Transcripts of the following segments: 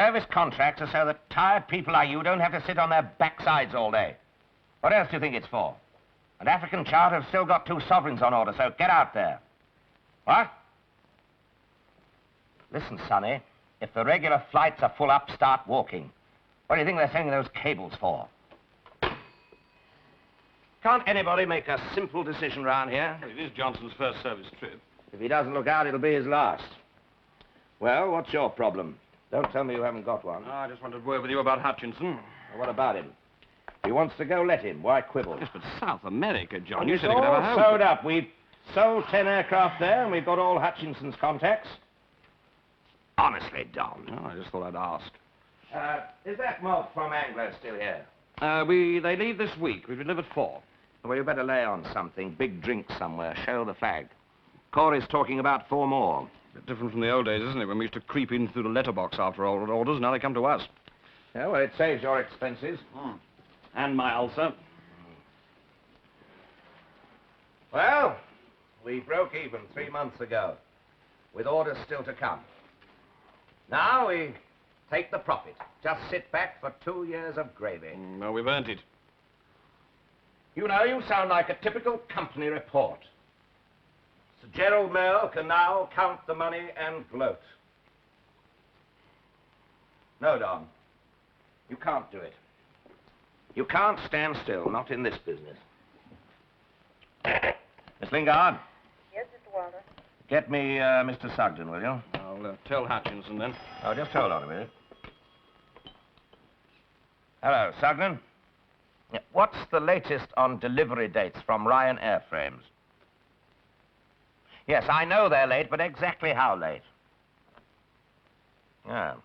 service contracts are so that tired people like you don't have to sit on their backsides all day. What else do you think it's for? An African charter have still got 2 sovereigns on order, so get out there. What? Listen, Sonny, if the regular flights are full up, start walking. What do you think they're sending those cables for? Can't anybody make a simple decision round here? Well, it is Johnson's first service trip. If he doesn't look out, it'll be his last. Well, what's your problem? Don't tell me you haven't got one. Oh, I just wanted to word with you about Hutchinson. Well, what about him? If he wants to go, let him. Why quibble? Yes, but South America, John, you It's said he could have a all home. sewed up. We've sold 10 aircraft there, and we've got all Hutchinson's contacts. Honestly, Don. Oh, I just thought I'd ask. Is that mob from Anglo still here? They leave this week. We've delivered 4. Well, you better lay on something. Big drink somewhere. Show the flag. Corey's talking about 4 more. A bit different from the old days, isn't it? When we used to creep in through the letterbox after old orders, now they come to us. Yeah, well, it saves your expenses. And my ulcer. Well, we broke even 3 months ago, with orders still to come. Now we take the profit. Just sit back for 2 years of gravy. Well, we've earned it. You know, you sound like a typical company report. Sir Gerald Merle can now count the money and gloat. No, Don. You can't do it. You can't stand still, not in this business. Miss Lingard? Yes, Mr. Walter? Get me Mr. Sugden, will you? I'll tell Hutchinson then. Oh, just hold on a minute. Hello, Sugden. Yeah, what's the latest on delivery dates from Ryan Airframes? Yes, I know they're late, but exactly how late? Ah,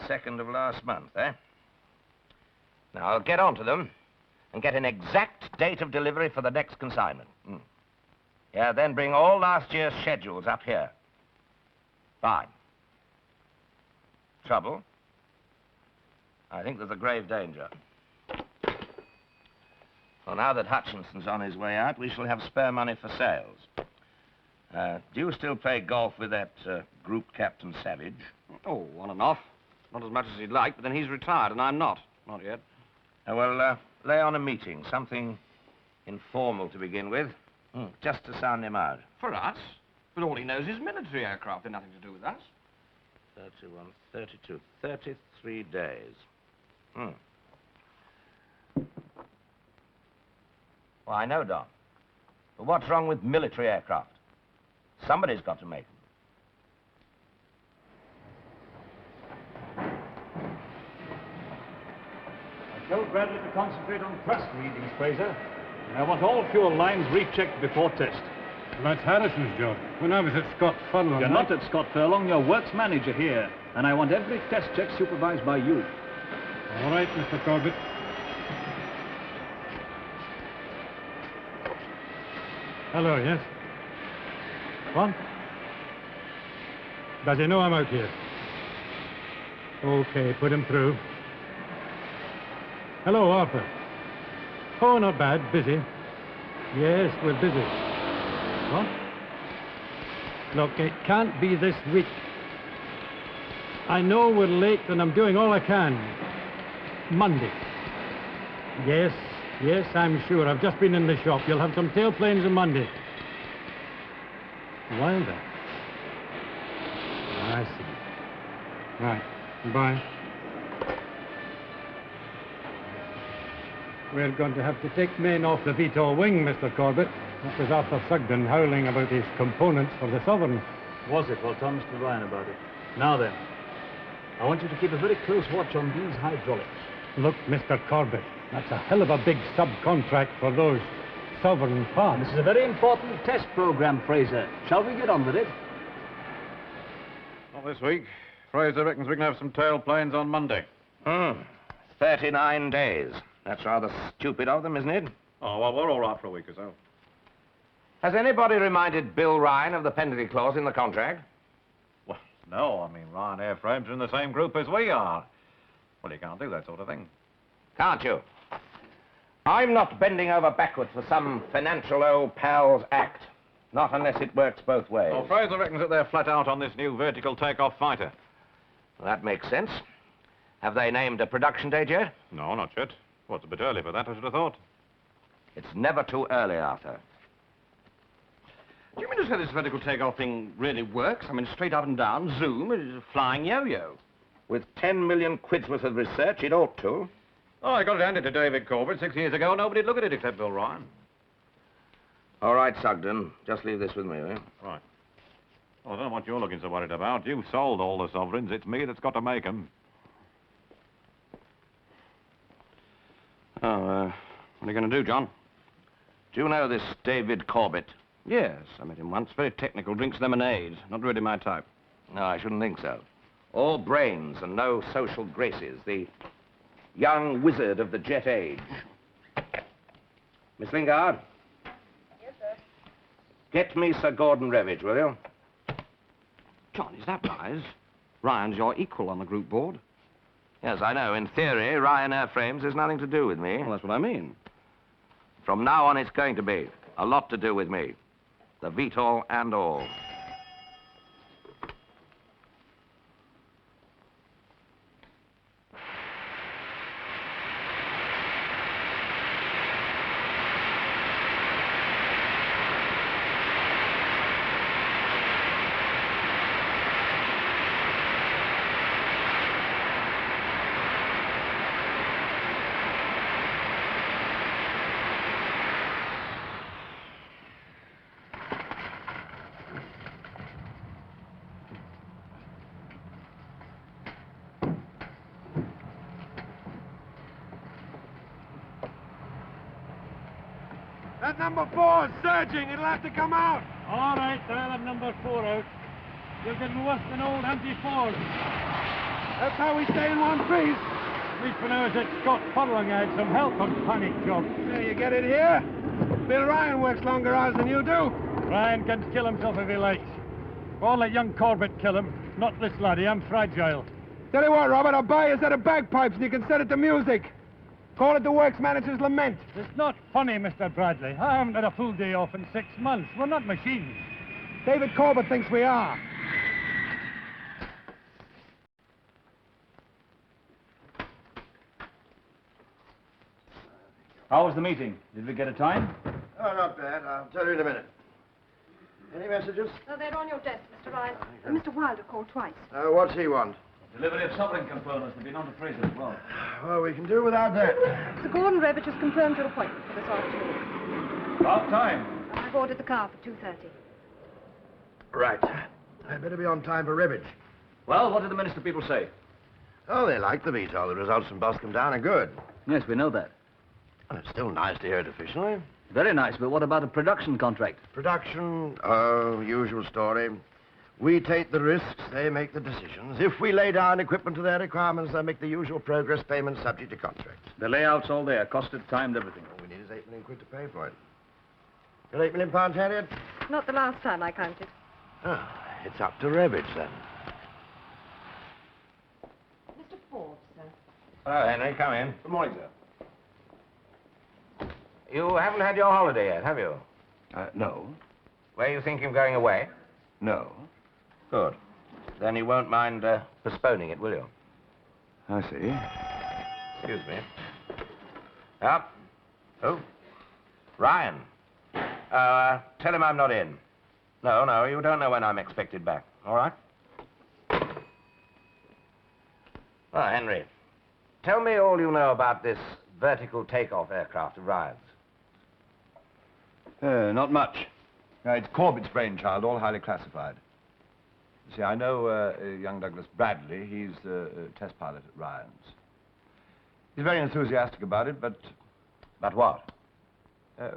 2nd of last month, eh? Now, I'll get on to them and get an exact date of delivery for the next consignment. Yeah, then bring all last year's schedules up here. Fine. Trouble? I think there's a grave danger. Well, now that Hutchinson's on his way out, we shall have spare money for sales. Do you still play golf with that group Captain Savage? Oh, on and off. Not as much as he'd like, but then he's retired, and I'm not. Not yet. Well, lay on a meeting, something informal to begin with, just to sound him out. For us? But all he knows is military aircraft. They're nothing to do with us. 31, 32, 33 days. Well, I know, Don. But what's wrong with military aircraft? Somebody's got to make them. I told Bradley to concentrate on thrust readings, Fraser. And I want all fuel lines rechecked before test. Well, that's Harrison's job. When I was at Scott Furlong... You're not at Scott Furlong, you're works manager here. And I want every test check supervised by you. All right, Mr. Corbett. Hello, yes? What? Does he know I'm out here? Okay, put him through. Hello, Arthur. Oh, not bad. Busy. Yes, we're busy. What? Look, it can't be this week. I know we're late and I'm doing all I can. Monday. Yes, I'm sure. I've just been in the shop. You'll have some tailplanes on Monday. Wilder. I see. Right. Bye. We're going to have to take men off the VTOL wing, Mr. Corbett. That was Arthur Sugden howling about his components for the Southern. Was it? Well, tell Mr. Ryan about it. Now then, I want you to keep a very close watch on these hydraulics. Look, Mr. Corbett, that's a hell of a big subcontract for those Southern parts. This is a very important test program, Fraser. Shall we get on with it? Not this week. Fraser reckons we can have some tailplanes on Monday. 39 days. That's rather stupid of them, isn't it? Oh, well, we're all right for a week or so. Has anybody reminded Bill Ryan of the penalty clause in the contract? Well, no, I mean, Ryan Airframes are in the same group as we are. Well, you can't do that sort of thing. Can't you? I'm not bending over backwards for some financial old pal's act. Not unless it works both ways. Well, Fraser reckons that they're flat out on this new vertical takeoff fighter. That makes sense. Have they named a production date yet? No, not yet. Well, it's a bit early for that, I should have thought. It's never too early, Arthur. Do you mean to say this vertical takeoff thing really works? I mean, straight up and down, zoom, it's a flying yo-yo. With 10 million quid's worth of research, it ought to. Oh, I got it handed to David Corbett 6 years ago. Nobody'd look at it except Bill Ryan. All right, Sugden. Just leave this with me, will you? Right. Well, I don't know what you're looking so worried about. You've sold all the sovereigns. It's me that's got to make them. Oh, what are you going to do, John? Do you know this David Corbett? Yes, I met him once. Very technical, drinks lemonade. Not really my type. No, I shouldn't think so. All brains and no social graces. The young wizard of the jet age. Miss Lingard? Yes, sir. Get me Sir Gordon Revage, will you? John, is that wise? Ryan's your equal on the group board. Yes, I know. In theory, Ryan Airframes has nothing to do with me. Well, that's what I mean. From now on, it's going to be. A lot to do with me. The VTOL and all. That number 4 is surging. It'll have to come out. All right, they'll have number 4 out. You're getting worse than old anti-4s. That's how we stay in one piece. At least when I was at Scott Furlong, I had some help on panic jobs. There, you get it here. Bill Ryan works longer hours than you do. Ryan can kill himself if he likes. All let young Corbett kill him. Not this laddie, I'm fragile. Tell you what, Robert, I'll buy you a set of bagpipes and you can set it to music. Call it the Works Manager's Lament. It's not funny, Mr. Bradley. I haven't had a full day off in 6 months. We're not machines. David Corbett thinks we are. How was the meeting? Did we get a time? Oh, not bad. I'll tell you in a minute. Any messages? No, they're on your desk, Mr. Ryan. Mr. Wilder called twice. What's he want? Delivery of sovereign components to be on the freezer as well. Well, we can do without that. Sir Gordon Revage has confirmed your appointment for this afternoon. About time. I've ordered the car for 2:30. Right. I'd better be on time for Revage. Well, what did the minister people say? Oh, they like the VTOL. The results from Boscombe Down are good. Yes, we know that. Well, it's still nice to hear it officially. Very nice, but what about a production contract? Production, oh, usual story. We take the risks, they make the decisions. If we lay down equipment to their requirements, they make the usual progress payments subject to contract. The layout's all there. Costed, timed, everything. All we need is 8 million quid to pay for it. Got 8 million pounds, Harriet? Not the last time I counted. Oh, it's up to Revage, then. Mr. Forbes, sir. Hello, Henry. Come in. Good morning, sir. You haven't had your holiday yet, have you? No. Were you thinking of going away? No. Good. Then you won't mind postponing it, will you? I see. Excuse me. Up. Oh. Ryan. Tell him I'm not in. No, you don't know when I'm expected back. All right? Well, Henry, tell me all you know about this vertical takeoff aircraft of Ryan's. Not much. It's Corbett's brainchild, all highly classified. See, I know young Douglas Bradley. He's the test pilot at Ryan's. He's very enthusiastic about it, but... But what?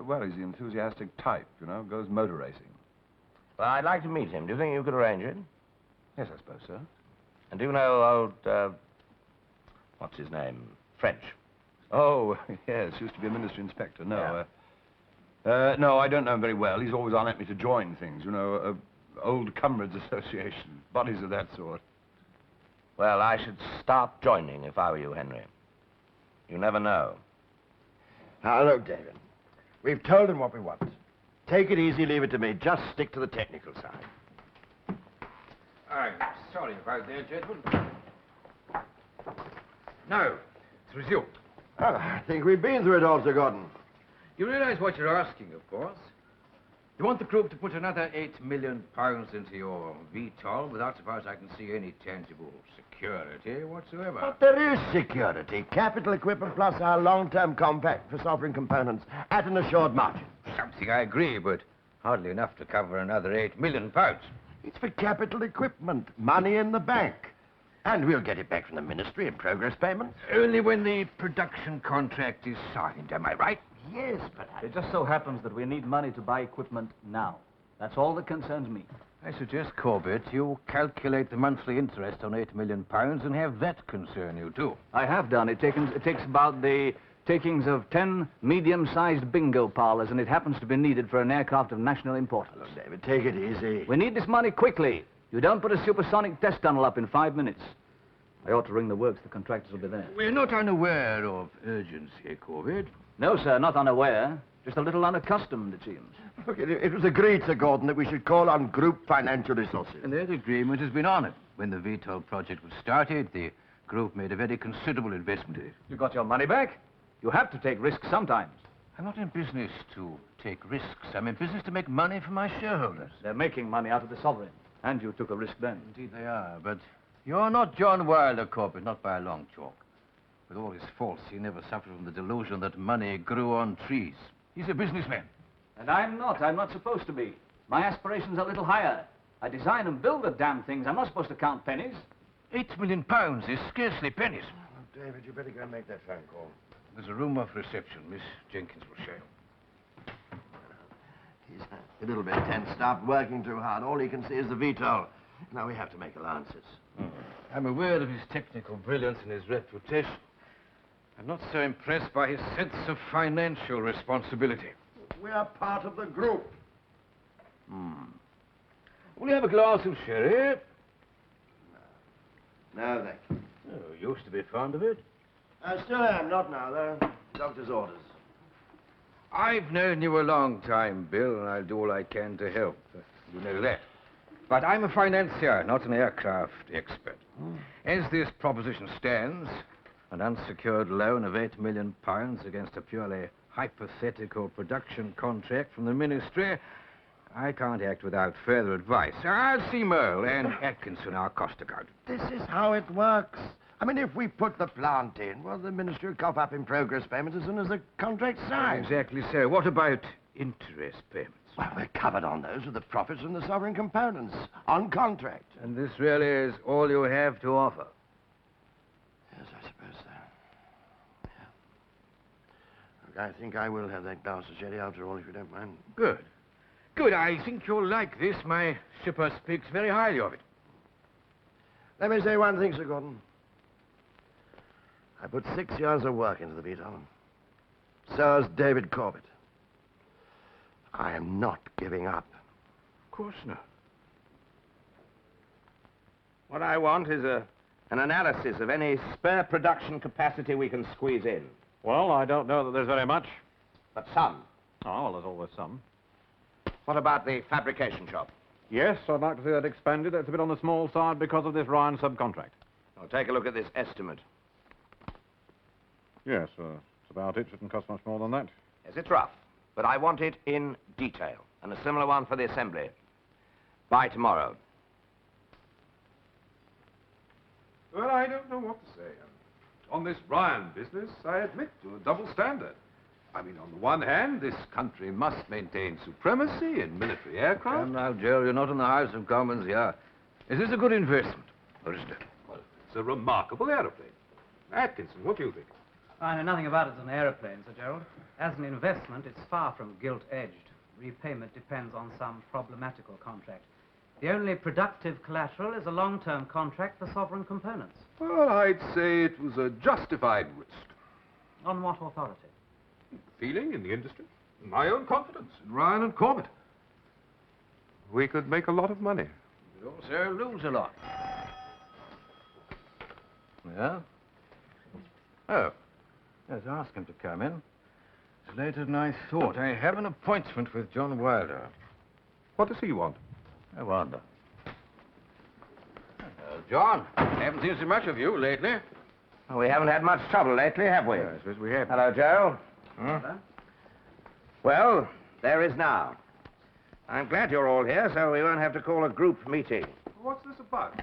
Well, he's the enthusiastic type, you know, goes motor racing. Well, I'd like to meet him. Do you think you could arrange it? Yes, I suppose so. And do you know old, what's his name? French. Oh, yes, used to be a ministry inspector. No, Yeah. No, I don't know him very well. He's always on at me to join things, you know, old comrades association, bodies of that sort. Well, I should start joining if I were you, Henry. You never know. Now, look, David, we've told him what we want. Take it easy, leave it to me. Just stick to the technical side. I'm sorry about that, gentlemen. Now, it's resumed. Well, I think we've been through it all, Sir Gordon. You realize what you're asking, of course. You want the group to put another £8 million into your VTOL without, so far as I can see, any tangible security whatsoever. But there is security. Capital equipment plus our long-term compact for sovereign components at an assured margin. Something I agree, but hardly enough to cover another £8 million. It's for capital equipment, money in the bank. And we'll get it back from the ministry in progress payments. Only when the production contract is signed, am I right? Yes, but It just so happens that we need money to buy equipment now. That's all that concerns me. I suggest, Corbett, you calculate the monthly interest on £8 million and have that concern you, too. I have done. It takes about the takings of 10 medium-sized bingo parlors, and it happens to be needed for an aircraft of national importance. Look, David, take it easy. We need this money quickly. You don't put a supersonic test tunnel up in 5 minutes. I ought to ring the works. The contractors will be there. We're not unaware of urgency, Corbett. No, sir, not unaware. Just a little unaccustomed, it seems. Look, it was agreed, Sir Gordon, that we should call on group financial resources. And that agreement has been honored. When the VTOL project was started, the group made a very considerable investment in it. You got your money back? You have to take risks sometimes. I'm not in business to take risks. I'm in business to make money for my shareholders. They're making money out of the sovereign. And you took a risk then. Indeed they are, but you're not John Wilder, Corbett, not by a long chalk. With all his faults, he never suffered from the delusion that money grew on trees. He's a businessman. And I'm not. I'm not supposed to be. My aspirations are a little higher. I design and build the damn things. I'm not supposed to count pennies. £8 million is scarcely pennies. Oh, David, you better go and make that phone call. There's a room off reception. Miss Jenkins will show you. He's a little bit tense, stopped working too hard. All he can see is the VTOL. Now we have to make allowances. I'm aware of his technical brilliance and his reputation. I'm not so impressed by his sense of financial responsibility. We are part of the group. Will you have a glass of sherry? No, thank you. Oh, you used to be fond of it. I still am, not now, though. Doctor's orders. I've known you a long time, Bill, and I'll do all I can to help. You know that. But I'm a financier, not an aircraft expert. As this proposition stands, an unsecured loan of £8 million against a purely hypothetical production contract from the ministry, I can't act without further advice. I'll see Merle and Atkinson, our cost accountant. This is how it works. I mean, if we put the plant in, well, the ministry will cough up in progress payments as soon as the contract's signed. Exactly so. What about interest payments? Well, we're covered on those with the profits from the sovereign components, on contract. And this really is all you have to offer? Yes, I suppose so. Yeah. Look, I think I will have that glass of sherry after all, if you don't mind. Good. Good. I think you'll like this. My shipper speaks very highly of it. Let me say one thing, Sir Gordon. I put 6 years of work into the VTOL. So has David Corbett. I am not giving up. Of course not. What I want is an analysis of any spare production capacity we can squeeze in. Well, I don't know that there's very much. But some. Oh, well, there's always some. What about the fabrication shop? Yes, I'd like to see that expanded. It's a bit on the small side because of this Ryan subcontract. I'll take a look at this estimate. Yes, that's about it. Shouldn't cost much more than that. Yes, it's rough, but I want it in detail, and a similar one for the assembly. By tomorrow. Well, I don't know what to say. On this Ryan business, I admit to a double standard. I mean, on the one hand, this country must maintain supremacy in military aircraft. Come now, Joe, you're not in the House of Commons here. Is this a good investment, or isn't it? Well, it's a remarkable aeroplane. Atkinson, what do you think? I know nothing about it as an aeroplane, Sir Gerald. As an investment, it's far from gilt-edged. Repayment depends on some problematical contract. The only productive collateral is a long-term contract for sovereign components. Well, I'd say it was a justified risk. On what authority? Feeling in the industry. My own confidence in Ryan and Corbett. We could make a lot of money. We also lose a lot. Yeah? Oh. Yes, ask him to come in. It's later than I thought. I have an appointment with John Wilder. What does he want? I wonder. John, I haven't seen so much of you lately. Well, we haven't had much trouble lately, have we? Yes, yes, we have. Hello, Joe. Well, there is now. I'm glad you're all here, so we won't have to call a group meeting. What's this about?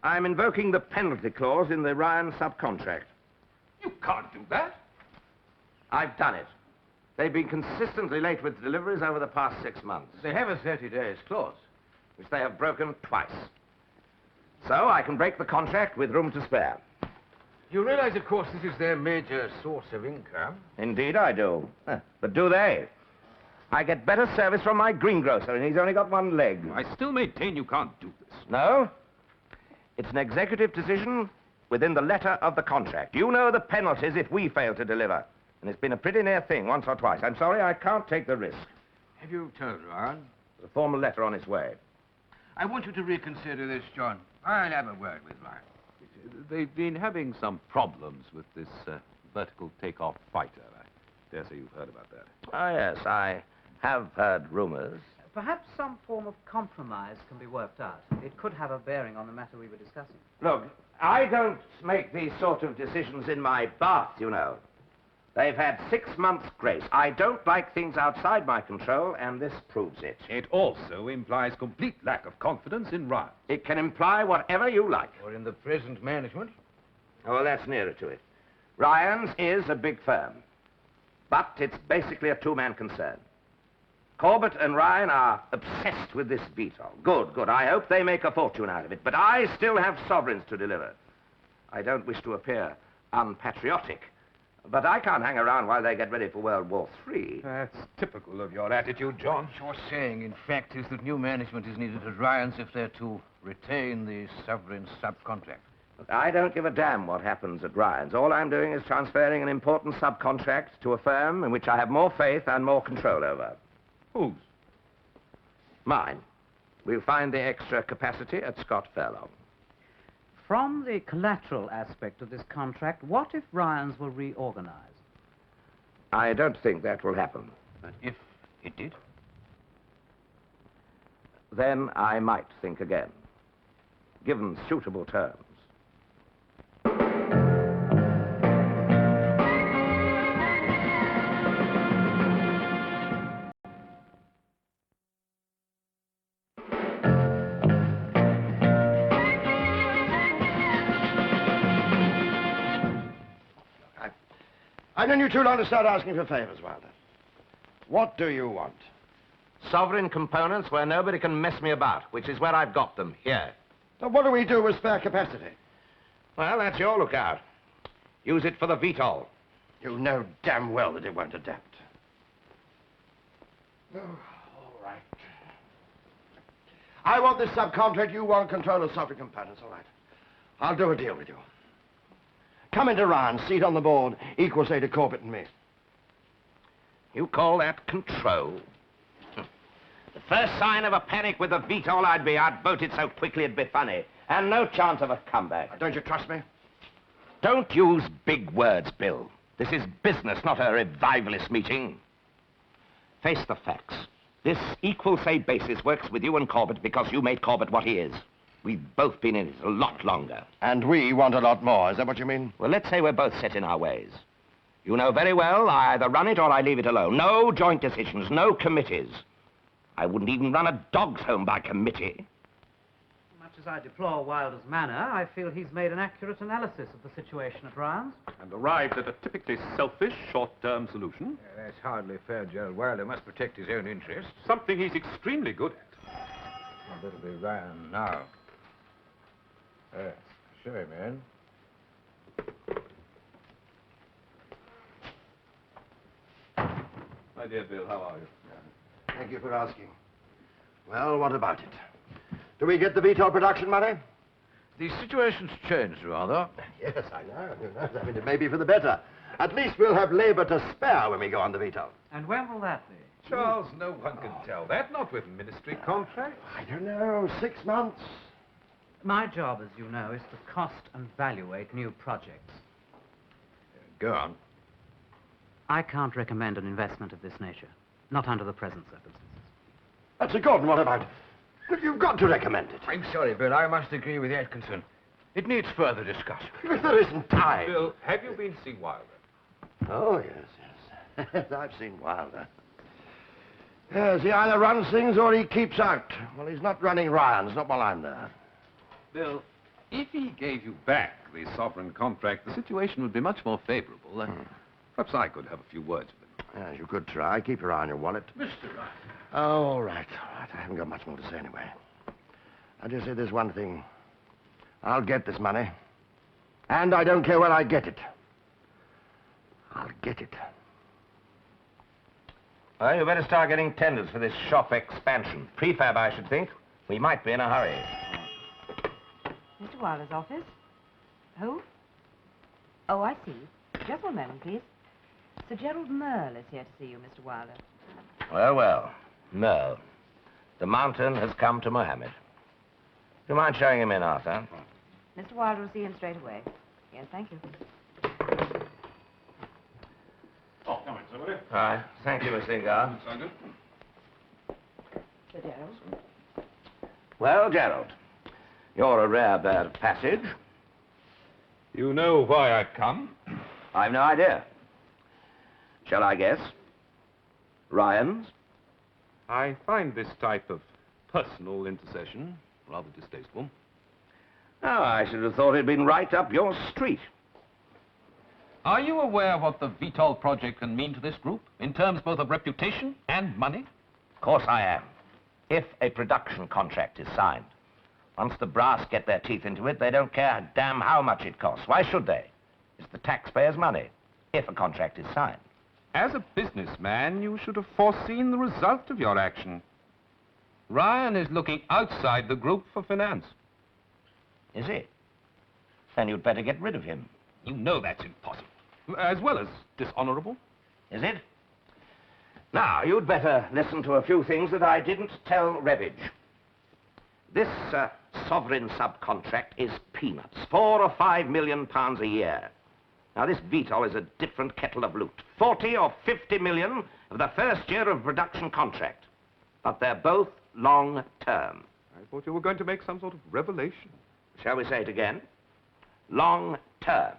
I'm invoking the penalty clause in the Ryan subcontract. You can't do that. I've done it. They've been consistently late with deliveries over the past 6 months. They have a 30 days clause. Which they have broken twice. So I can break the contract with room to spare. You realize, of course, this is their major source of income. Indeed I do. But do they? I get better service from my greengrocer, and he's only got one leg. I still maintain you can't do this. No? It's an executive decision within the letter of the contract. You know the penalties if we fail to deliver. And it's been a pretty near thing once or twice. I'm sorry, I can't take the risk. Have you told Ryan? There's a formal letter on its way. I want you to reconsider this, John. I'll have a word with Ryan. They've been having some problems with this vertical takeoff fighter. I dare say you've heard about that. Ah, yes, I have heard rumors. Perhaps some form of compromise can be worked out. It could have a bearing on the matter we were discussing. Look, I don't make these sort of decisions in my bath, you know. They've had 6 months' grace. I don't like things outside my control, and this proves it. It also implies complete lack of confidence in Ryan. It can imply whatever you like. Or in the present management? Oh, well, that's nearer to it. Ryan's is a big firm, but it's basically a two-man concern. Corbett and Ryan are obsessed with this VTOL. Good, good. I hope they make a fortune out of it, but I still have sovereigns to deliver. I don't wish to appear unpatriotic, but I can't hang around while they get ready for World War III. That's typical of your attitude, John. What you're saying, in fact, is that new management is needed at Ryan's if they're to retain the sovereign subcontract. Look, I don't give a damn what happens at Ryan's. All I'm doing is transferring an important subcontract to a firm in which I have more faith and more control over. Whose? Mine. We'll find the extra capacity at Scott Furlong. From the collateral aspect of this contract, what if Ryan's were reorganized? I don't think that will happen. But if it did? Then I might think again, given suitable terms. I've known you too long to start asking for favors, Wilder. What do you want? Sovereign components where nobody can mess me about, which is where I've got them, here. So what do we do with spare capacity? Well, that's your lookout. Use it for the VTOL. You know damn well that it won't adapt. Oh, all right. I want this subcontract. You want control of sovereign components, all right. I'll do a deal with you. Come into Ryan, seat on the board, equal, say, to Corbett and me. You call that control? The first sign of a panic with the VTOL, I'd be outvoted so quickly it'd be funny. And no chance of a comeback. Don't you trust me? Don't use big words, Bill. This is business, not a revivalist meeting. Face the facts. This equal, say, basis works with you and Corbett because you made Corbett what he is. We've both been in it a lot longer. And we want a lot more, is that what you mean? Well, let's say we're both set in our ways. You know very well I either run it or I leave it alone. No joint decisions, no committees. I wouldn't even run a dog's home by committee. Much as I deplore Wilder's manner, I feel he's made an accurate analysis of the situation at Ryan's. And arrived at a typically selfish, short-term solution. That's hardly fair, Gerald. Wilder must protect his own interests. Something he's extremely good at. Well, that'll be Ryan now. Sure, man. My dear Bill, how are you? Thank you for asking. Well, what about it? Do we get the VTOL production money? The situation's changed, rather. Yes, I know. Who knows? I mean, it may be for the better. At least we'll have labor to spare when we go on the VTOL. And when will that be? Charles, no one can tell that, not with ministry contracts. I don't know, 6 months. My job, as you know, is to cost and evaluate new projects. Go on. I can't recommend an investment of this nature, not under the present circumstances. That's a good one. What about it? Well, you've got to recommend it. I'm sorry, Bill. I must agree with Atkinson. It needs further discussion. There isn't time. Bill, have you been to see Wilder? Oh, yes, yes. I've seen Wilder. Yes, he either runs things or he keeps out. Well, he's not running Ryan's, not while I'm there. Bill, if he gave you back the sovereign contract, the situation would be much more favorable. Perhaps I could have a few words with him. Yes, you could try. Keep your eye on your wallet. Mr. Ryan. Oh, all right, all right. I haven't got much more to say anyway. I'll just say this one thing. I'll get this money. And I don't care where I get it. I'll get it. Well, you better start getting tenders for this shop expansion. Prefab, I should think. We might be in a hurry. Mr. Wilder's office? Who? Oh, I see. Just one moment, please. Sir Gerald Merle is here to see you, Mr. Wilder. Well, well. No. The mountain has come to Mohammed. Do you mind showing him in, Arthur? Mr. Wilder will see him straight away. Yes, thank you. Oh, come in, somebody. All right. Thank you, Miss Lingard. Sergeant? Sir Gerald? Well, Gerald, you're a rare bird of passage. You know why I've come? I've no idea. Shall I guess? Ryan's? I find this type of personal intercession rather distasteful. Oh, I should have thought it'd been right up your street. Are you aware what the VTOL project can mean to this group, in terms both of reputation and money? Of course I am. If a production contract is signed. Once the brass get their teeth into it, they don't care damn how much it costs. Why should they? It's the taxpayers' money, if a contract is signed. As a businessman, you should have foreseen the result of your action. Ryan is looking outside the group for finance. Is he? Then you'd better get rid of him. You know that's impossible. As well as dishonorable. Is it? Now, you'd better listen to a few things that I didn't tell Rebbage. This sovereign subcontract is peanuts. 4 or 5 million pounds a year. Now, this VTOL is a different kettle of loot. 40 or 50 million of the first year of production contract. But they're both long-term. I thought you were going to make some sort of revelation. Shall we say it again? Long-term.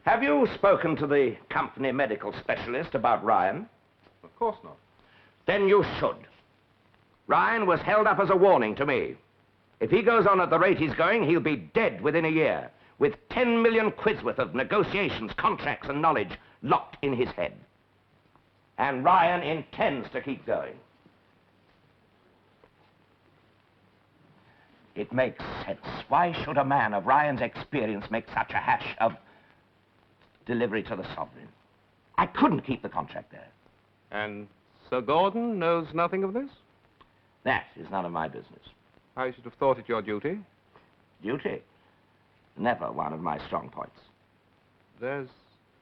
Have you spoken to the company medical specialist about Ryan? Of course not. Then you should. Ryan was held up as a warning to me. If he goes on at the rate he's going, he'll be dead within a year, with 10 million quid's worth of negotiations, contracts, and knowledge locked in his head. And Ryan intends to keep going. It makes sense. Why should a man of Ryan's experience make such a hash of delivery to the sovereign? I couldn't keep the contract there. And Sir Gordon knows nothing of this? That is none of my business. I should have thought it your duty. Duty? Never one of my strong points. There's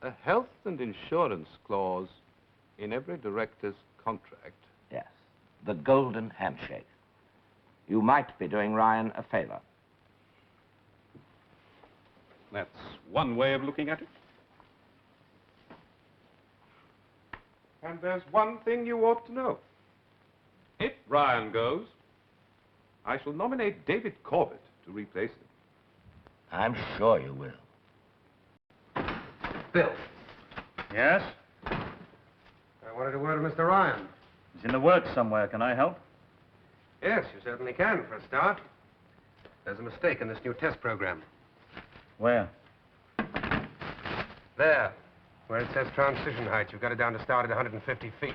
a health and insurance clause in every director's contract. Yes. The golden handshake. You might be doing Ryan a favor. That's one way of looking at it. And there's one thing you ought to know. If Ryan goes, I shall nominate David Corbett to replace him. I'm sure you will. Bill. Yes? I wanted a word with Mr. Ryan. He's in the works somewhere. Can I help? Yes, you certainly can, for a start. There's a mistake in this new test program. Where? There, where it says transition height. You've got it down to start at 150 feet.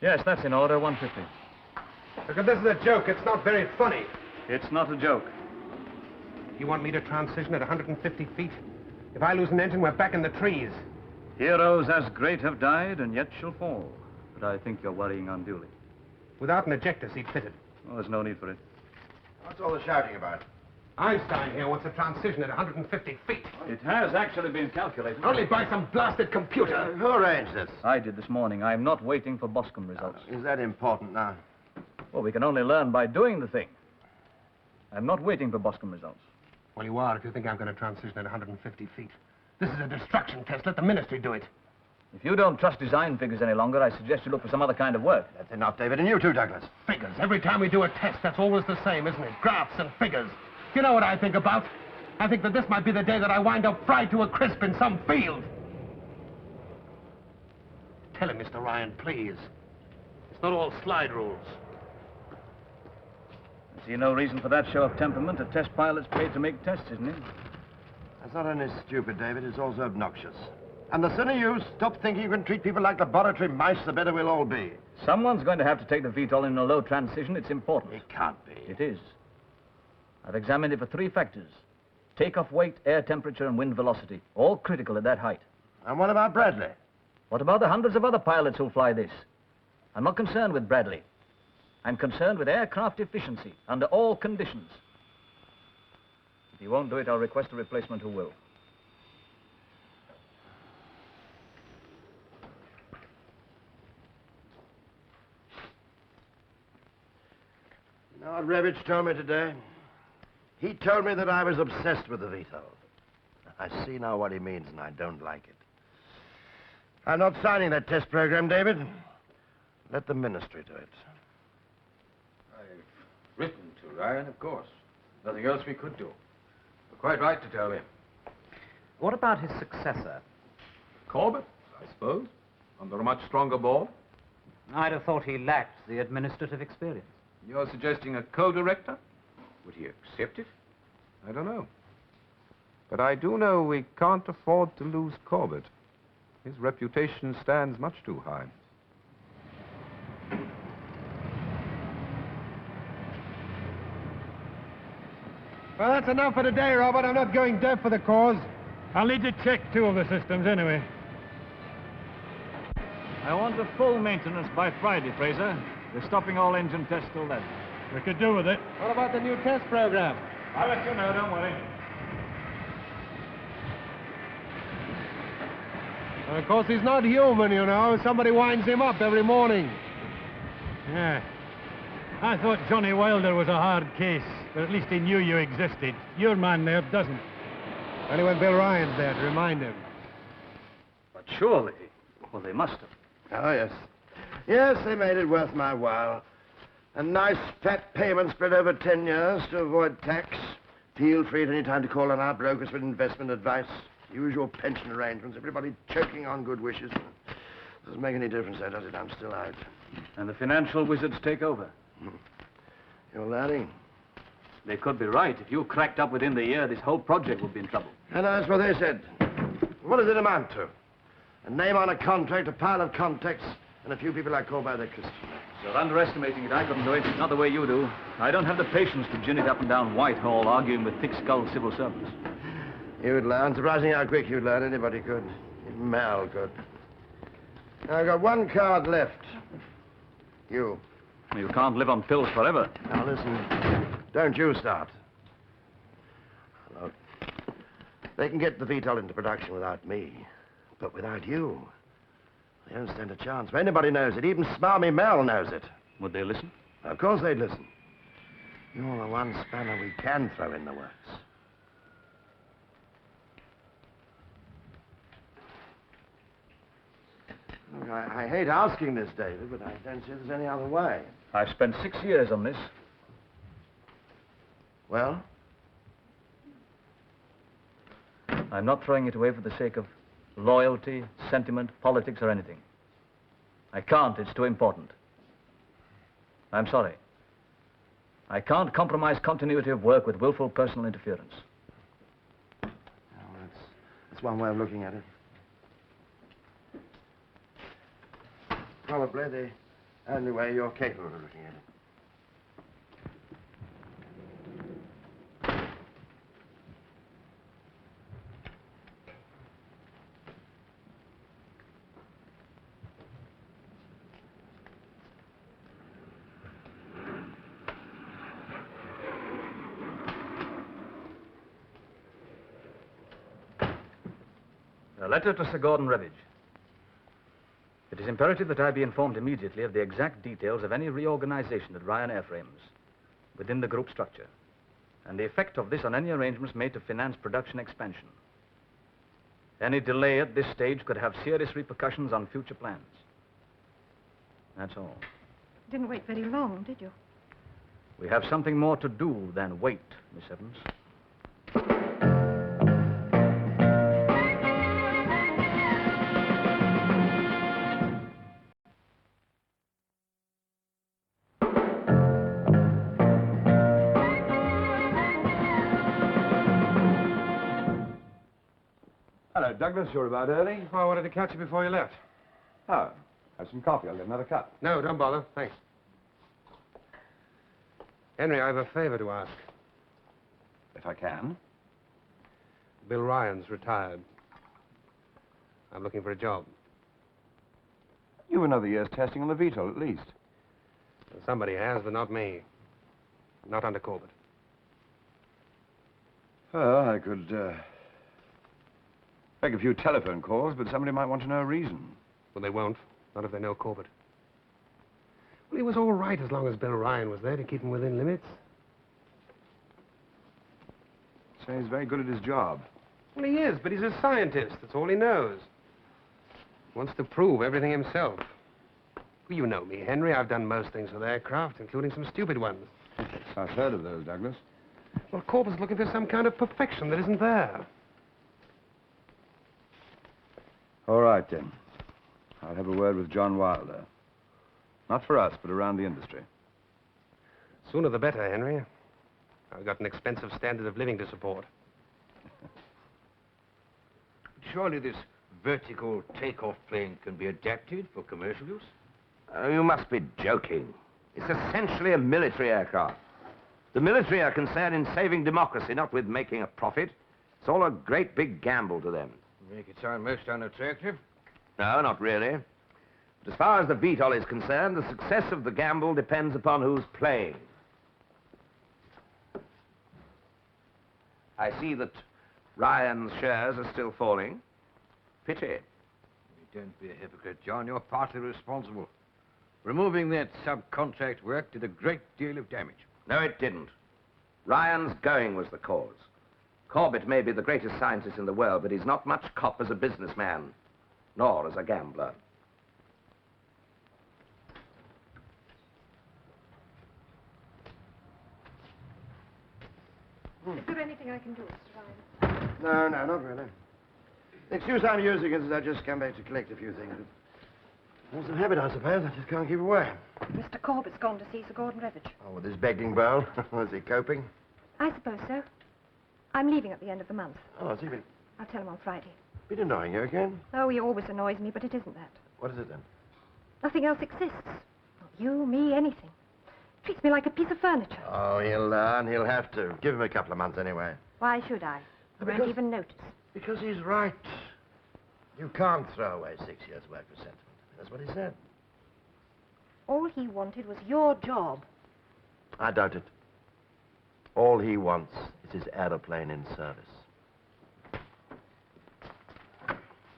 Yes, that's in order. 150. Look, if this is a joke, it's not very funny. It's not a joke. You want me to transition at 150 feet? If I lose an engine, we're back in the trees. Heroes as great have died and yet shall fall. But I think you're worrying unduly. Without an ejector seat fitted. Well, there's no need for it. What's all the shouting about? Einstein here wants a transition at 150 feet. It has actually been calculated. Only by some blasted computer. Who arranged this? I did this morning. I'm not waiting for Boscombe results. Is that important now? Well, we can only learn by doing the thing. I'm not waiting for Boscombe results. Well, you are if you think I'm going to transition at 150 feet. This is a destruction test. Let the ministry do it. If you don't trust design figures any longer, I suggest you look for some other kind of work. That's enough, David, and you too, Douglas. Figures. Every time we do a test, that's always the same, isn't it? Graphs and figures. You know what I think about? I think that this might be the day that I wind up fried to a crisp in some field. Tell him, Mr. Ryan, please. It's not all slide rules. I see no reason for that show of temperament. A test pilot's paid to make tests, isn't he? That's not only stupid, David, it's also obnoxious. And the sooner you stop thinking you can treat people like laboratory mice, the better we'll all be. Someone's going to have to take the VTOL in a low transition. It's important. It can't be. It is. I've examined it for 3 factors. Takeoff weight, air temperature, and wind velocity. All critical at that height. And what about Bradley? What about the hundreds of other pilots who'll fly this? I'm not concerned with Bradley. I'm concerned with aircraft efficiency under all conditions. If he won't do it, I'll request a replacement who will. You know what Revich told me today? He told me that I was obsessed with the VTOL. I see now what he means, and I don't like it. I'm not signing that test program, David. Let the ministry do it. I've written to Ryan, of course. Nothing else we could do. You're quite right to tell me. What about his successor? Corbett, I suppose, under a much stronger board. I'd have thought he lacked the administrative experience. You're suggesting a co-director? Would he accept it? I don't know. But I do know we can't afford to lose Corbett. His reputation stands much too high. Well, that's enough for today, Robert. I'm not going deaf for the cause. I'll need to check 2 of the systems anyway. I want a full maintenance by Friday, Fraser. We're stopping all engine tests till then. We could do with it. What about the new test program? I'll let you know, don't worry. And of course, he's not human, you know. Somebody winds him up every morning. Yeah. I thought Johnny Wilder was a hard case, but at least he knew you existed. Your man there doesn't. Only when Bill Ryan's there to remind him. But surely, well, they must have. Oh, yes. Yes, they made it worth my while. A nice fat payment spread over 10 years to avoid tax. Feel free at any time to call on our brokers for investment advice. Usual pension arrangements. Everybody choking on good wishes. Doesn't make any difference, though, does it? I'm still out. And the financial wizards take over. You're learning. They could be right. If you cracked up within the year, this whole project would be in trouble. And that's what they said. What does it amount to? A name on a contract, a pile of contacts, and a few people I call by their Christian names. You're underestimating it. I couldn't do it. Not the way you do. I don't have the patience to gin it up and down Whitehall arguing with thick-skulled civil servants. You'd learn. Surprising how quick you'd learn. Anybody could. Even Mal could. Now, I've got 1 card left. You. You can't live on pills forever. Now, listen. Don't you start. Look. They can get the VTOL into production without me. But without you, they don't stand a chance. If anybody knows it, even smarmy Mel knows it. Would they listen? Of course they'd listen. You're the one spanner we can throw in the works. Look, I hate asking this, David, but I don't see there's any other way. I've spent 6 years on this. Well? I'm not throwing it away for the sake of loyalty, sentiment, politics, or anything. I can't. It's too important. I'm sorry. I can't compromise continuity of work with willful personal interference. Oh, that's one way of looking at it. Probably the only way you're capable of looking at it. A letter to Sir Gordon Revich. It is imperative that I be informed immediately of the exact details of any reorganization at Ryan Airframes within the group structure, and the effect of this on any arrangements made to finance production expansion. Any delay at this stage could have serious repercussions on future plans. That's all. Didn't wait very long, did you? We have something more to do than wait, Miss Evans. Hello, Douglas. You're about early. Oh, I wanted to catch you before you left. Oh, have some coffee. I'll get another cup. No, don't bother. Thanks. Henry, I have a favor to ask. If I can. Bill Ryan's retired. I'm looking for a job. You've another year's testing on the VTOL, at least. Well, somebody has, but not me. Not under Corbett. Well, I could, make a few telephone calls, but somebody might want to know a reason. Well, they won't. Not if they know Corbett. Well, he was all right as long as Bill Ryan was there to keep him within limits. So he's very good at his job. Well, he is, but he's a scientist. That's all he knows. Wants to prove everything himself. Well, you know me, Henry. I've done most things with aircraft, including some stupid ones. I've heard of those, Douglas. Well, Corbett's looking for some kind of perfection that isn't there. All right, then. I'll have a word with John Wilder. Not for us, but around the industry. Sooner the better, Henry. I've got an expensive standard of living to support. Surely this vertical takeoff plane can be adapted for commercial use? You must be joking. It's essentially a military aircraft. The military are concerned in saving democracy, not with making a profit. It's all a great big gamble to them. Make it sound most unattractive. No, not really. But as far as the VTOL is concerned, the success of the gamble depends upon who's playing. I see that Ryan's shares are still falling. Pity. Don't be a hypocrite, John. You're partly responsible. Removing that subcontract work did a great deal of damage. No, it didn't. Ryan's going was the cause. Corbett may be the greatest scientist in the world, but he's not much cop as a businessman, nor as a gambler. Is there anything I can do, Mr. Ryan? No, not really. The excuse I'm using is that I just come back to collect a few things. It's a habit, I suppose. I just can't keep away. Mr. Corbett's gone to see Sir Gordon Revich. Oh, with his begging bowl? Is he coping? I suppose so. I'm leaving at the end of the month. Oh, has he been I'll tell him on Friday. annoying you again? Oh, he always annoys me, but it isn't that. What is it then? Nothing else exists. Not you, me, anything. Treats me like a piece of furniture. Oh, he'll learn. He'll have to. Give him a couple of months anyway. Why should I? I won't even notice. Because he's right. You can't throw away 6 years' work for sentiment. That's what he said. All he wanted was your job. I doubt it. All he wants is his aeroplane in service.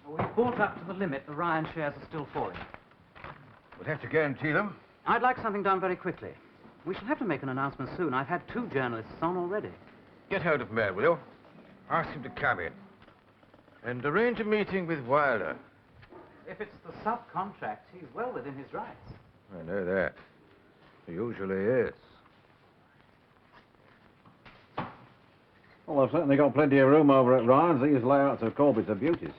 Well, we've bought up to the limit. The Ryan shares are still falling. We'll have to guarantee them. I'd like something done very quickly. We shall have to make an announcement soon. I've had 2 journalists on already. Get hold of Mer, will you? Ask him to come in. And arrange a meeting with Wilder. If it's the subcontract, he's well within his rights. I know that. He usually is. Well, they've certainly got plenty of room over at Ryan's. These layouts of Corbett's are beauties.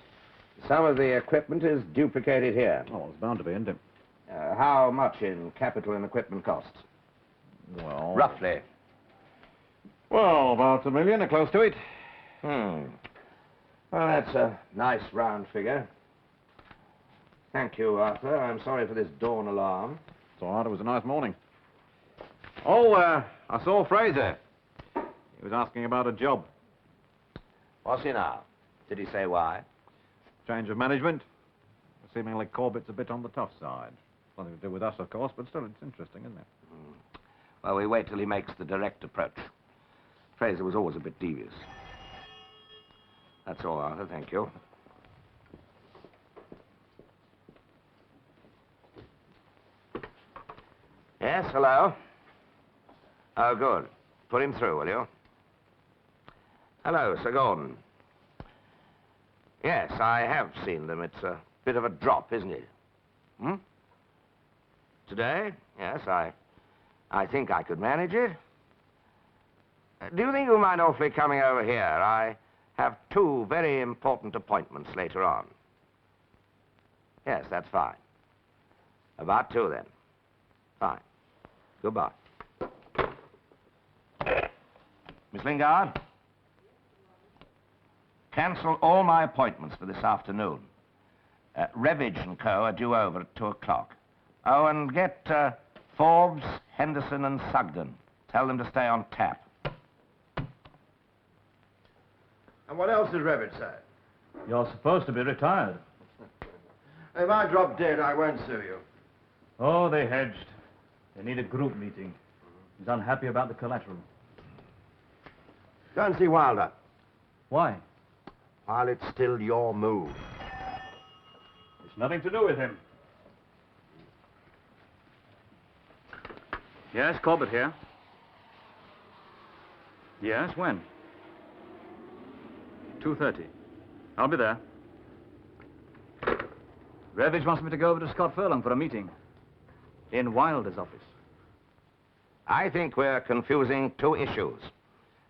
Some of the equipment is duplicated here. Oh, it's bound to be, isn't it? How much in capital and equipment costs? Well... Roughly. Well, about $1 million, or close to it. Well, that's a nice round figure. Thank you, Arthur. I'm sorry for this dawn alarm. It's all right. It was a nice morning. Oh, I saw Fraser. He was asking about a job. What's he now? Did he say why? Change of management. Seemingly Corbett's a bit on the tough side. Nothing to do with us, of course, but still, it's interesting, isn't it? Well, we wait till he makes the direct approach. Fraser was always a bit devious. That's all, Arthur. Thank you. Yes, hello? Oh, good. Put him through, will you? Hello, Sir Gordon. Yes, I have seen them. It's a bit of a drop, isn't it? Hmm? Today? Yes, I think I could manage it. Do you think you mind awfully coming over here? I have 2 very important appointments later on. Yes, that's fine. About 2 then. Fine. Goodbye. Miss Lingard? Cancel all my appointments for this afternoon. Revage and Co. are due over at 2 o'clock. Oh, and get Forbes, Henderson, and Sugden. Tell them to stay on tap. And what else does Revit say? You're supposed to be retired. If I drop dead, I won't sue you. Oh, they hedged. They need a group meeting. He's unhappy about the collateral. Go and see Wilder. Why? While it's still your move. It's nothing to do with him. Yes, Corbett here. Yes, when? 2:30. I'll be there. Revage wants me to go over to Scott Furlong for a meeting. In Wilder's office. I think we're confusing 2 issues.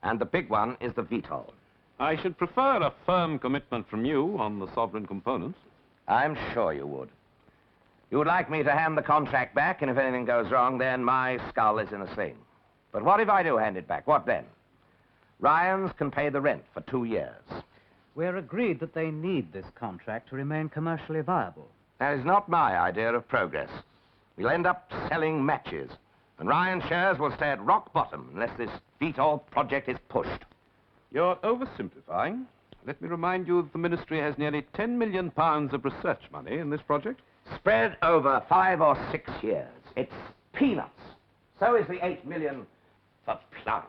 And the big one is the VTOL. I should prefer a firm commitment from you on the sovereign components. I'm sure you would. You would like me to hand the contract back, and if anything goes wrong, then my skull is in a sling. But what if I do hand it back? What then? Ryans can pay the rent for 2 years. We're agreed that they need this contract to remain commercially viable. That is not my idea of progress. We'll end up selling matches, and Ryan shares will stay at rock bottom unless this VTOL project is pushed. You're oversimplifying. Let me remind you that the Ministry has nearly £10 million of research money in this project. Spread over 5 or 6 years. It's peanuts. So is the 8 million for plant.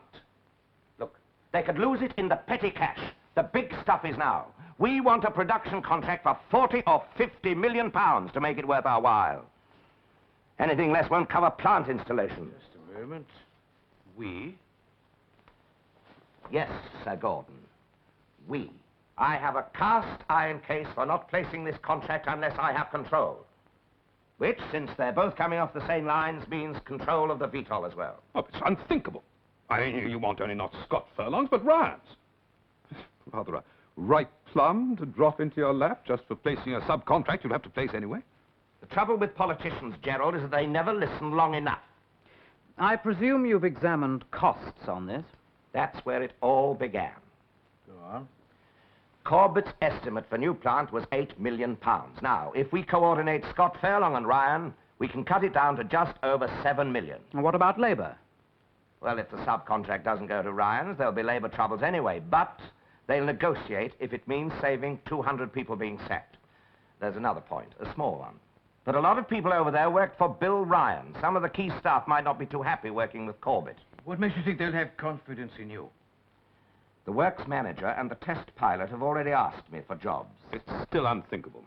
Look, they could lose it in the petty cash. The big stuff is now. We want a production contract for 40 or 50 million pounds to make it worth our while. Anything less won't cover plant installation. Just a moment. We? Yes, Sir Gordon. We. I have a cast iron case for not placing this contract unless I have control. Which, since they're both coming off the same lines, means control of the VTOL as well. Oh, it's unthinkable. I mean, you want only not Scott Furlong's, but Ryan's. Rather a ripe plum to drop into your lap just for placing a subcontract you'll have to place anyway. The trouble with politicians, Gerald, is that they never listen long enough. I presume you've examined costs on this. That's where it all began. Go on. Corbett's estimate for new plant was £8 million. Now, if we coordinate Scott Furlong and Ryan, we can cut it down to just over £7 million. And what about labor? Well, if the subcontract doesn't go to Ryan's, there'll be labor troubles anyway, but they'll negotiate if it means saving 200 people being sacked. There's another point, a small one. But a lot of people over there work for Bill Ryan. Some of the key staff might not be too happy working with Corbett. What makes you think they'll have confidence in you? The works manager and the test pilot have already asked me for jobs. It's still unthinkable.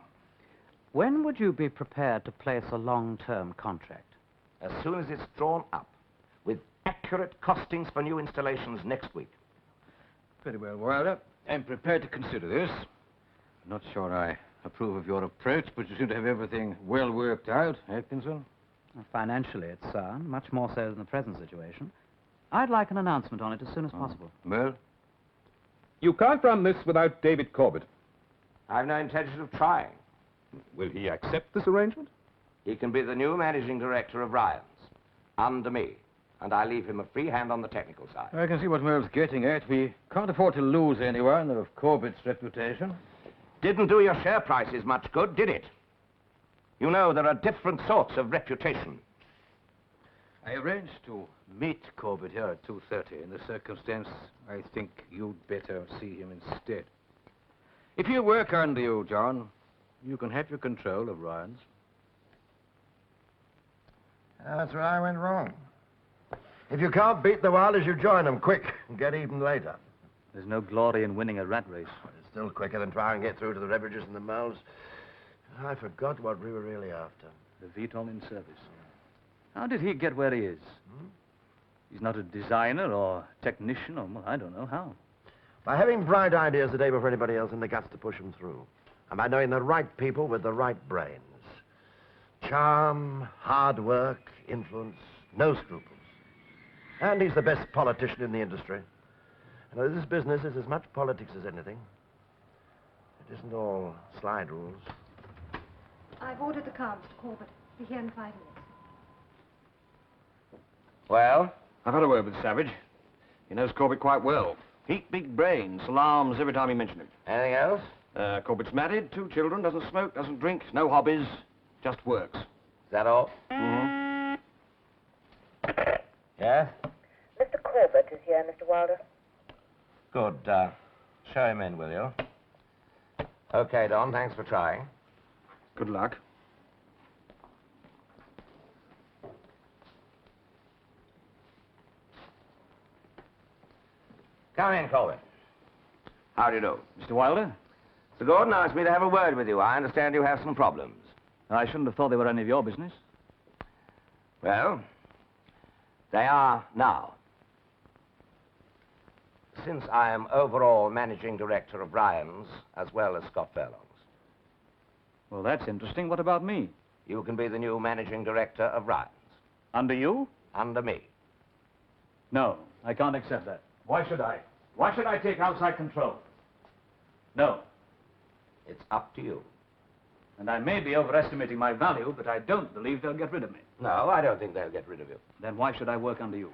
When would you be prepared to place a long-term contract? As soon as it's drawn up, with accurate costings for new installations next week. Very well, Wilder. I'm prepared to consider this. I'm not sure I approve of your approach, but you seem to have everything well worked out, Atkinson. Financially, it's sound, much more so than the present situation. I'd like an announcement on it as soon as possible. Well? You can't run this without David Corbett. I've no intention of trying. Will he accept this arrangement? He can be the new managing director of Ryan's, under me, and I leave him a free hand on the technical side. I can see what Merle's getting at. We can't afford to lose anyone of Corbett's reputation. Didn't do your share prices much good, did it? You know, there are different sorts of reputation. I arranged to meet Corbett here at 2:30. In the circumstance, I think you'd better see him instead. If he'll work under you, John, you can have your control of Ryan's. That's where I went wrong. If you can't beat the Wilders, you join them quick and get even later. There's no glory in winning a rat race. It's still quicker than trying to get through to the Reverages and the Mulls. I forgot what we were really after. The VTOL in service. How did he get where he is? He's not a designer or technician or, well, I don't know how. By having bright ideas the day before anybody else and the guts to push them through. And by knowing the right people with the right brains. Charm, hard work, influence, no scruples. And he's the best politician in the industry. And this business is as much politics as anything. It isn't all slide rules. I've ordered the car, Mr. Corbett. Be here in 5 minutes. Well? I've had a word with Savage. He knows Corbett quite well. Heap big brains, alarms every time he mentions him. Anything else? Corbett's married, 2 children, doesn't smoke, doesn't drink, no hobbies, just works. Is that all? Mm-hmm. Yes? Mr. Corbett is here, Mr. Wilder. Good. Show him in, will you? Okay, Don, thanks for trying. Good luck. Come in, Colvin. How do you do? Mr. Wilder? Sir Gordon asked me to have a word with you. I understand you have some problems. I shouldn't have thought they were any of your business. Well, they are now. Since I am overall managing director of Ryan's, as well as Scott Furlong's. Well, that's interesting. What about me? You can be the new managing director of Ryan's. Under you? Under me. No, I can't accept that. Why should I? Why should I take outside control? No. It's up to you. And I may be overestimating my value, but I don't believe they'll get rid of me. No, I don't think they'll get rid of you. Then why should I work under you?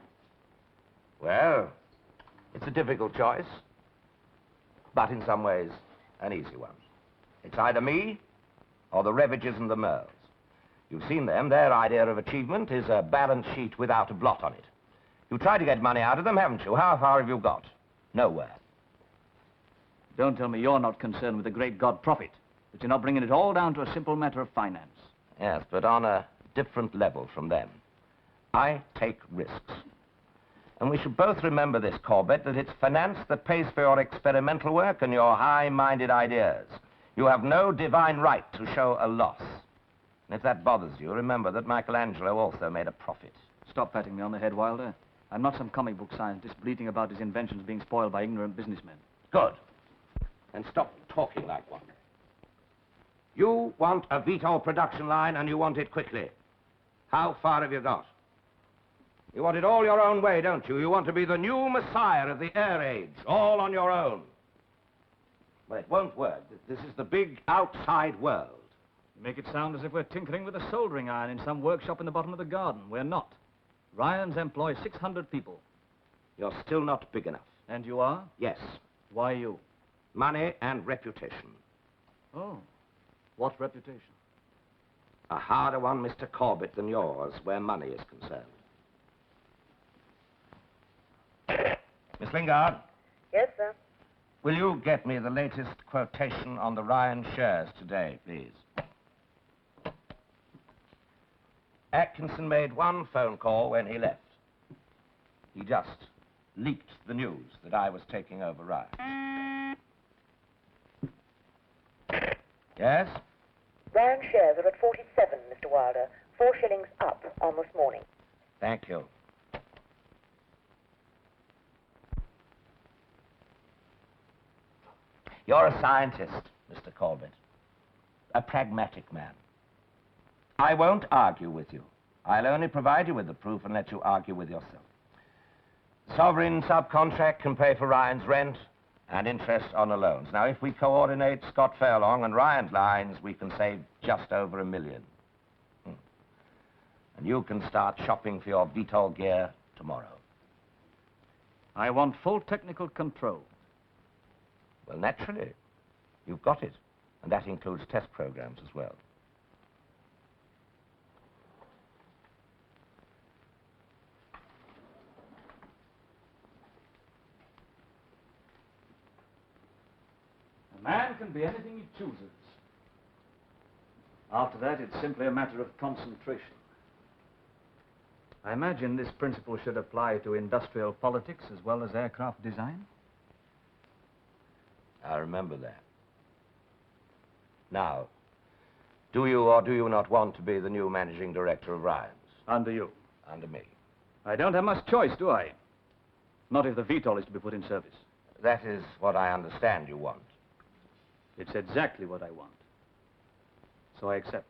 Well, it's a difficult choice, but in some ways, an easy one. It's either me or the Revages and the Merles. You've seen them. Their idea of achievement is a balance sheet without a blot on it. You tried to get money out of them, haven't you? How far have you got? Nowhere. Don't tell me you're not concerned with the great God profit, that you're not bringing it all down to a simple matter of finance. Yes, but on a different level from them. I take risks. And we should both remember this, Corbett, that it's finance that pays for your experimental work and your high-minded ideas. You have no divine right to show a loss. And if that bothers you, remember that Michelangelo also made a profit. Stop patting me on the head, Wilder. I'm not some comic book scientist bleating about his inventions being spoiled by ignorant businessmen. Good. And stop talking like one. You want a VTOL production line and you want it quickly. How far have you got? You want it all your own way, don't you? You want to be the new messiah of the air age, all on your own. Well, it won't work. This is the big outside world. You make it sound as if we're tinkering with a soldering iron in some workshop in the bottom of the garden. We're not. Ryan's employs 600 people. You're still not big enough. And you are? Yes. Why you? Money and reputation. Oh. What reputation? A harder one, Mr. Corbett, than yours, where money is concerned. Miss Lingard? Yes, sir. Will you get me the latest quotation on the Ryan shares today, please? Atkinson made one phone call when he left. He just leaked the news that I was taking over Ryan. Yes? Ryan shares are at 47, Mr. Wilder. 4 shillings up on this morning. Thank you. You're a scientist, Mr. Corbett. A pragmatic man. I won't argue with you. I'll only provide you with the proof and let you argue with yourself. Sovereign subcontract can pay for Ryan's rent and interest on the loans. Now, if we coordinate Scott Furlong and Ryan's lines, we can save just over $1 million. And you can start shopping for your VTOL gear tomorrow. I want full technical control. Well, naturally. You've got it. And that includes test programs as well. A man can be anything he chooses. After that, it's simply a matter of concentration. I imagine this principle should apply to industrial politics as well as aircraft design. I remember that. Now, do you or do you not want to be the new managing director of Ryan's? Under you. Under me. I don't have much choice, do I? Not if the VTOL is to be put in service. That is what I understand you want. It's exactly what I want. So I accept.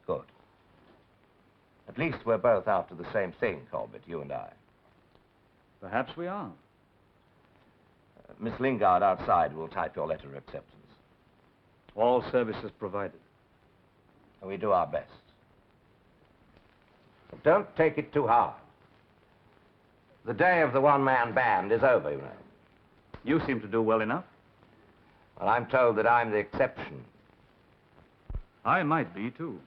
Good. At least we're both after the same thing, Corbett, you and I. Perhaps we are. Miss Lingard outside will type your letter of acceptance. All services provided. And we do our best. But don't take it too hard. The day of the one-man band is over, you know. You seem to do well enough. Well, I'm told that I'm the exception. I might be, too.